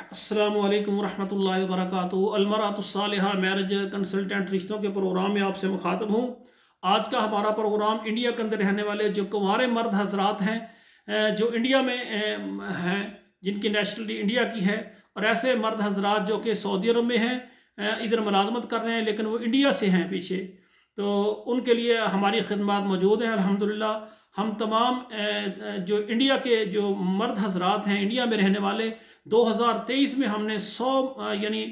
अस्सलामु अलैकुम वरहमतुल्लाहि वबरकातुहू। अलमरातुस्सालिहा मैरिज कंसल्टेंट रिश्तों के प्रोग्राम में आपसे मुखातब हूँ। आज का हमारा प्रोग्राम इंडिया के अंदर रहने वाले जो कुंवारे मर्द हजरात हैं, जो इंडिया में हैं, जिनकी नेशनलिटी इंडिया की है, और ऐसे मर्द हजरात जो कि सऊदी अरब में हैं, इधर मुलाजमत कर रहे हैं लेकिन वो इंडिया से हैं पीछे, तो उनके लिए हमारी खिदमत मौजूद हैं अल्हम्दुलिल्लाह। हम तमाम जो इंडिया के जो मर्द हजरात हैं इंडिया में रहने वाले, 2023 में हमने 100 यानी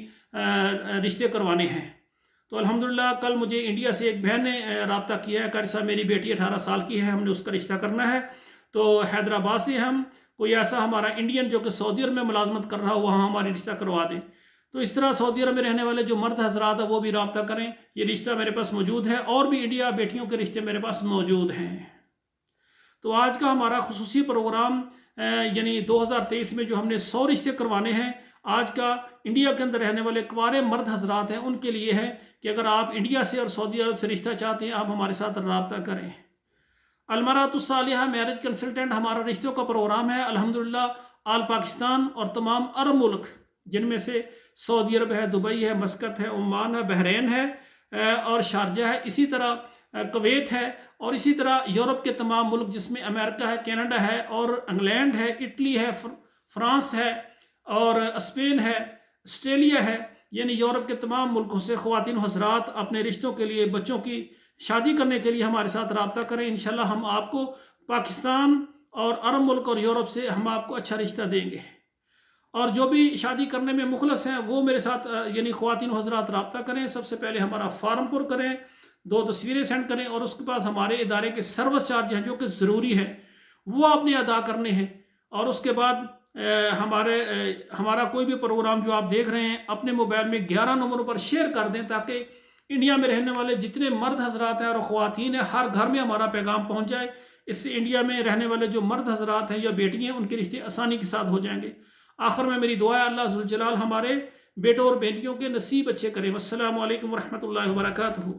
रिश्ते करवाने हैं। तो अल्हम्दुलिल्लाह कल मुझे इंडिया से एक बहन ने रब्ता किया है, कारसा मेरी बेटी 18 साल की है, हमने उसका रिश्ता करना है। तो हैदराबाद से हम कोई ऐसा हमारा इंडियन जो कि सऊदी अरब में मुलाजमत कर रहा हो वहाँ हमारी रिश्ता करवा दें। तो इस तरह सऊदी अरब में रहने वाले जो मर्द हजरात हैं वो भी रब्ता करें। ये रिश्ता मेरे पास मौजूद है और भी इंडिया बेटियों के रिश्ते मेरे पास मौजूद हैं। तो आज का हमारा खुसूसी प्रोग्राम यानी 2023 में जो हमने 100 रिश्ते करवाने हैं, आज का इंडिया के अंदर रहने वाले कुंवारे मर्द हजरात हैं उनके लिए है कि अगर आप इंडिया से और सऊदी अरब से रिश्ता चाहते हैं, आप हमारे साथ रब्ता करें। अलमरातुस्सालिहा मैरिज कंसल्टेंट हमारा रिश्तों का प्रोग्राम है। अल्हम्दुलिल्लाह आल पाकिस्तान और तमाम अरब मुल्क, जिनमें से सऊदी अरब है, दुबई है, मस्कत है, ओमान है, बहरीन है और शारजा है, इसी तरह कुवैत है, और इसी तरह यूरोप के तमाम मुल्क जिसमें अमेरिका है, कनाडा है और इंग्लैंड है, इटली है, फ्रांस है और स्पेन है, ऑस्ट्रेलिया है, यानी यूरोप के तमाम मुल्कों से ख़वातीन हज़रात अपने रिश्तों के लिए, बच्चों की शादी करने के लिए हमारे साथ रब्ता करें। इंशाल्लाह हम आपको पाकिस्तान और अरब मुल्क और यूरोप से हम आपको अच्छा रिश्ता देंगे। और जो भी शादी करने में मुखलस हैं वो मेरे साथ यानी ख़वातीन हज़रात रब्ता करें। सबसे पहले हमारा फार्म पुर करें, 2 तस्वीरें सेंड करें और उसके पास हमारे इदारे के सर्विस चार्ज हैं जो कि ज़रूरी है वो आपने अदा करने हैं। और उसके बाद हमारा कोई भी प्रोग्राम जो आप देख रहे हैं अपने मोबाइल में 11 नंबरों पर शेयर कर दें, ताकि इंडिया में रहने वाले जितने मर्द हजरात हैं और ख़वातीन हैं हर घर में हमारा पैगाम पहुँच जाए। इससे इंडिया में रहने वाले जो मर्द हजरात हैं या बेटियाँ, उनके रिश्ते आसानी के साथ हो जाएंगे। आखिर में मेरी दुआ है अल्लाह ज़ुल जलाल हमारे बेटों और बेटियों के नसीब अच्छे करें। अस्सलामु अलैकुम वरहमतुल्लाहि वबरकातुहू।